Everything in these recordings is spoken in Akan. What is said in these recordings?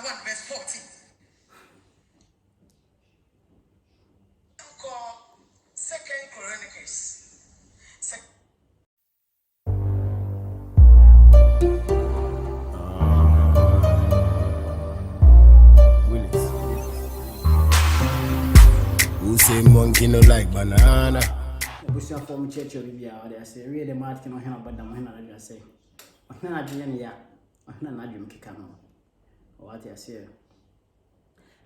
1 verse 14. Second Chronicles. Who say monkey no like banana? Busia form church of Bibia, or they say, read the Martin or Hannah, but the Mohana, I say. Ohana Adrian, ya, Ohana Nadrim Kikano. What I say.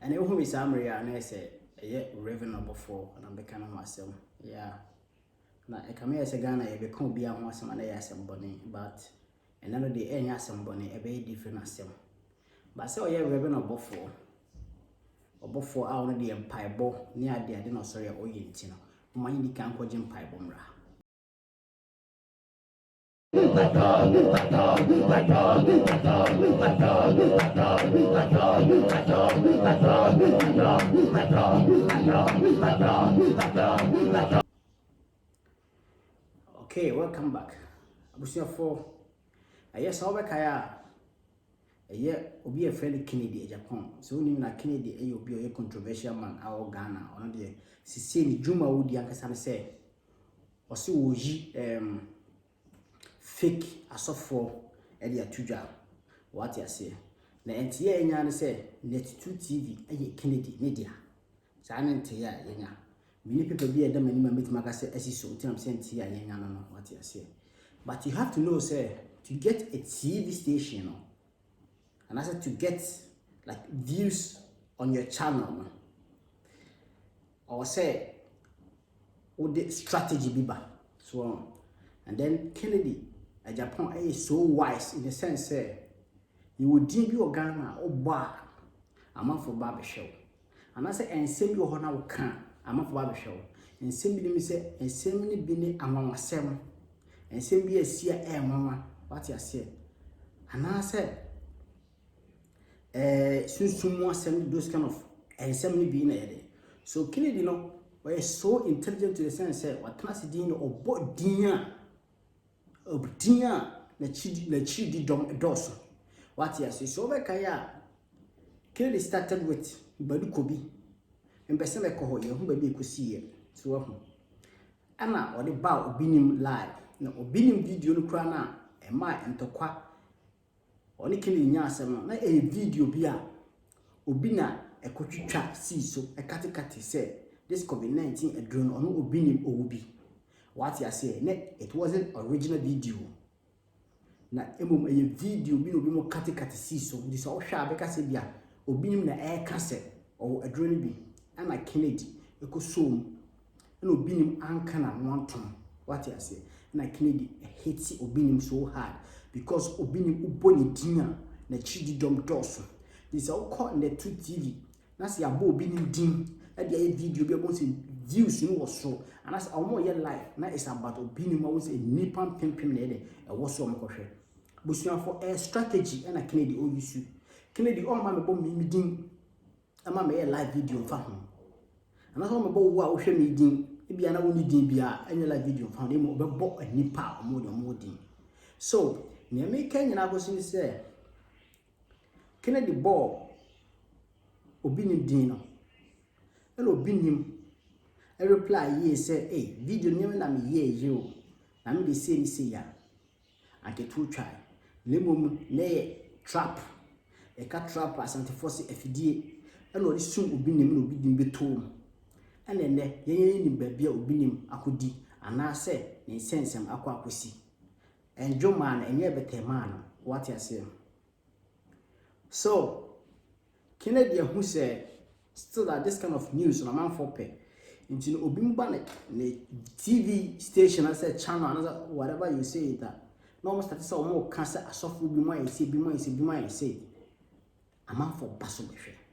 And who is Amaria, and I say, a revenue before, and I'm becoming myself. Yeah. Now, I come here as a Ghana, I become be a once and I ask somebody, but another day, any ask somebody, a very different as them. But so, yeah, revenue before. Or before I already empire ball near the dinner, sorry, or yintino. Mind the camp jim pie bomra. Okay, welcome back. Abusia for I yes, over Kaya. A year will be a friend Kennedy, Japan. So, na Kennedy, a you be a controversial man, our Ghana, on the Sicily Juma would Yankasan say, or so fake as of for Eddie Tuja. What I say. Na NTA Yan say, Net2 TV, a Kennedy media. Silent Tia Yanga. Many people be a dumb and meet Magasa as is so, I'm saying Tia Yanga, what I say. But you have to know, sir, to get a TV station, and I said to get like views on your channel, or say, what the strategy be back, so on. And then Kennedy, a Japan is so wise in the sense, say, you would deem your Ghana or bar a month for barber show. And I say, and send you honor can a month for barber show. And send me say, and send me be among myself, and send me a seer air mama, what you say. And I said, since someone send those kind of and send me being a so Kennedy, we're so intelligent to the sense that what class dinner or bought dinner the chidi doss. What you say, so Kaya Kennedy started with Badukobi and Besame Koho, who baby could see it. So, Anna or the bow obinim live, no obinim video no crana, and my and Tokwa. Oni Kennedy nyasem na a video bia obi na ekotwitwa see so ekatekate say this COVID-19 a drone ono obi nim obi what you say it wasn't original video na emom a video bi no bi mo katekate see so this all hwa abeka say bia obi nim na kase or a drone bi ana Kennedy ekosom na obi nim anka na nonton what you say na Kennedy hates obi nim so hard because obinim uboni dinya na chidi dom doso this all call in the 2 TV na se abo obinim din e dey video bi abo say views no was so and as omo ye live na is about obinim abo say nipa pimpim na e was so omkohwe busuan for a strategy na Kennedy o use Kennedy all ma me bo mi din ama me ye live video fa ho and as me bo wo a wo hwe me din e bia na woni din bia enye live video fa ho mo be bo nipa omo din so me make Kenya go say Kennedy ball obinim din no and obinim a reply ye say hey video nyame na me ye you na me dey say ya ake too try lemom na trap e ka trap asante force afidie and ori sum obinim na obidim betom and ene ye ni babia obinim akodi ana say ne sensem akosi and Joe man and yeah better man what you say. So Kennedy who said still that this kind of news on a man for pay into Obimba the TV station I said channel another whatever you say that no almost that is all more cancer a soft will be more say a man for pass.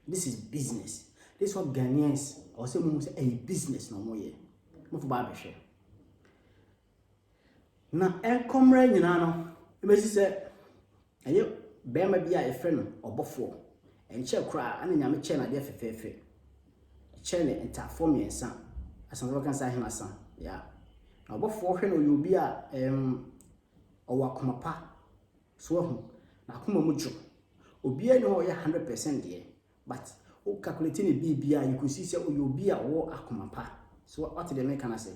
This is business. This is what Ghanaians or say a business no more for barbershop. Na enkomra nyina no emesi se aye bema bia e friend obofo enche kra ana nyame che na de fefefe che ne interform yensa asan ro kan sa hena san ya na obofo hwe no yobi a owakomapa so hu na akoma mujo obi ani ho ye 100% there but o calculate ni bibia you could see say you obi a wo akoma pa so what the make can say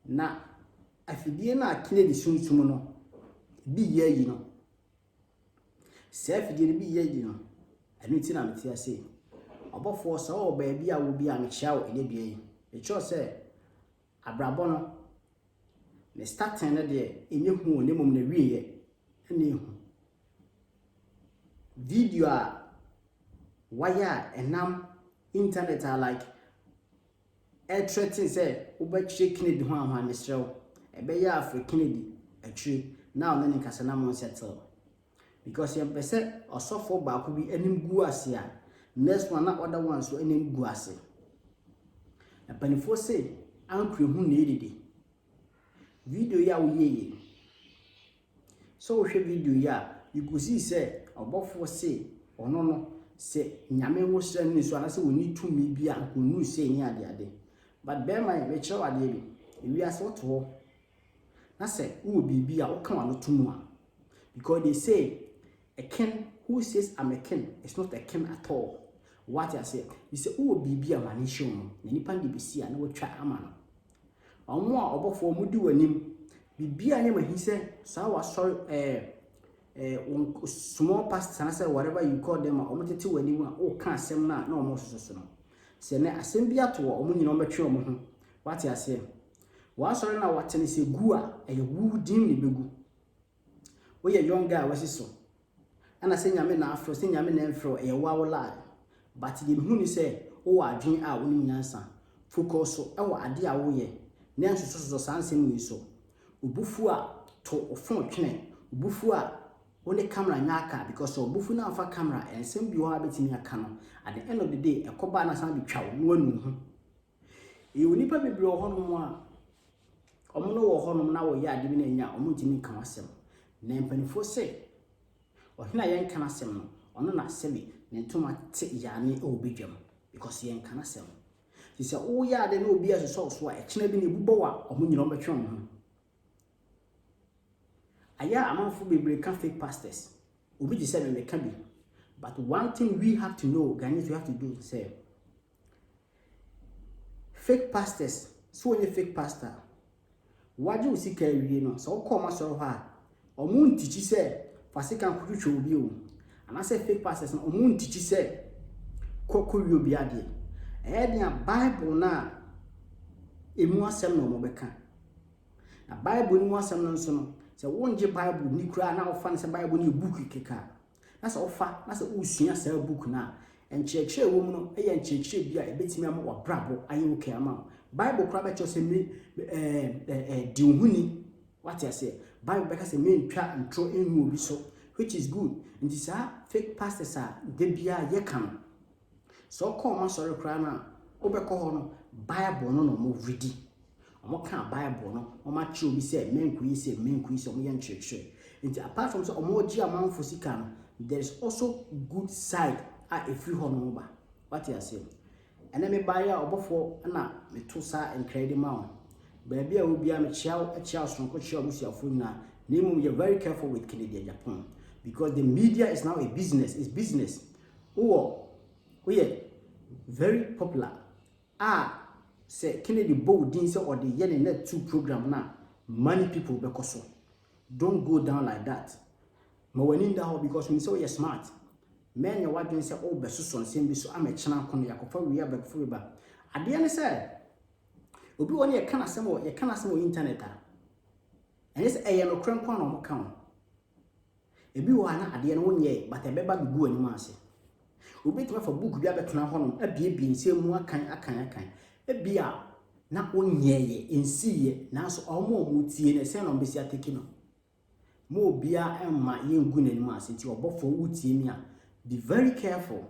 na afidie na akine di sunsun no bi ye yi no se afidie bi ye yi no anu ti na meti ase obofo so o ba bia wo bia me chia wo ele bia yi e cho say abrabo no ne starting na de enye hu ne mom na wiye ene hu video a wire enam internet are like air threatening say obachi Kennedy ho amha ne srew ebe ya Afri Kennedy atri now na nkasa na mon settle because yem pese osofo ba ko bi anim gu ase a next one na other one so anim gu ase na panifo say ankre hu na edede video ya wo yeye so we video ya you go see say obofo say ono no se nyame wo sra ni so anase woni tumi bia nkonu se nya ade but be my be chewa ade bi ewi ase woto ho na se wo bibia wo kan wano tumu a because they say a king who says I'm a king is not a king at all what I say you say wo bibia mani show no na nipa de bisi a na wo twa ama no omo a obofo mu di wanim bibia nya mahi se sa wa sorry small past and say whatever you call them or tete wani mu o kan asem na omo soso no se na asem bia to omo nyina ometwe omo ho what I say wa sorry na what ne se gu a wu dim ne begu wo ye young guy wasi so ana se nyame na afro se nyame na enfro wa wo lie but the hu ni say o wa adwen a wo ni nyansa focus so e wa ade a wo ye na nsoso sansem ni so obufu a to ofon twene obufu a only camera nyaka because obufu na afa camera ensem bi ho abetimi aka no at the end of the day ekoba na san bi twa wo anu hu e onipa bebre ho no mu a omo no wo ho no na wo ye ade bi na nya omo ntimi kan asem na mpanifo se ohina yen kan asem no ono na sebi ne ntoma te yane e obedwam because yen kan asem ti se wo ya ade na obi aso so a ekena bi na ebubo wa omo nyina ometwe ho aya amanfo bebre can fake pastors obi di say me can be but one thing we have to know Ghanaians we have to do say fake pastors so when you fake pastor waje usika wie no so ko ma so ha omu ntichi say fasika nkututwe obi o ana say fake pastors no omu ntichi say kokori obi ade dia Bible na emu asem no mo beka na Bible ni mu asem no nso no se wonje Bible ni kura na ofa se Bible ni book keka na se ofa na se usua se book na enchekche wo mu no eye enchekche bia ebetimi am wa brabo aye wo kema Bible kura be cho se me di uhuni what I say Bible be ka se me ntwa ntro enu obi so which is good nti sa fake pastors are de bia ye kan so call ma sorry kura na obekọ ho no Bible no no mo ready omo kan Bible no omo chi obi say menku yi say omo yan church nti apart from so omo gi amanfo sika no there is also good side at a free hono ba what you say and me buy ya obofo na me to sa incredible man ba bia obi a me chia sonko chia obusiafo na nemu you very careful with Canada Japan because the media is now a business it's business we are very popular say Kennedy Boldin say or the yene net 2 program na many people because don't go down like that ma wani nda ho because when say you're smart men you wadwen say oh be so nsem bi so amechena kono yakofa wi abakfu ba ade ne say obi woni ye kana sem o internet a ene say eye no kran kwa no mo kan ebi wo ana ade ne wonye but ebeba bi gu anim ase obi tuma fa book bi abetona ho no abie nsem mu akan ebia na onyeye ensiye na so omo tie ne se no besi ateki no mo bia emma yengu nanim ase ti obofo wutie mi a be very careful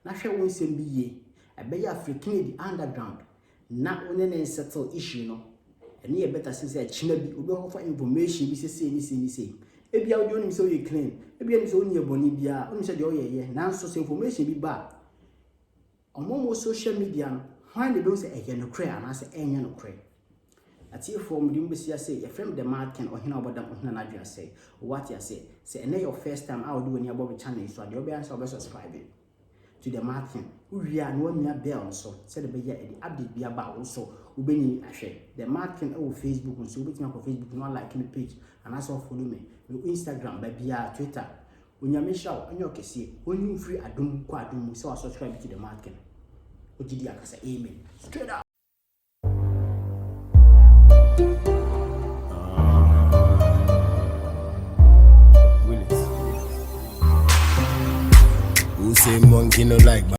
na hwe won sem bi ye ebeya African di underground na one ne settle issue no ene ye better say china bi obi ho fa information bi say ebia odi onim say you clean ebia ni say onye boni bia onim say de oyeye na so say information bi ba omo social media no why they don't say no cray and I say no cray Ati from the mbesi say your friend the market or hina obodam hina na dwa say what you say and your first time I will do any about channel so the obi answer subscribe to the market we are no nya bell so say the be the update be about so ubeni ahwe the market on Facebook so ubeti na Facebook no like the page and also follow me no Instagram ba bia Twitter onyame shaw onyo kese onyu free adom kwa adom so subscribe to the market ojidi akasa amen straight up. Who say monkey no like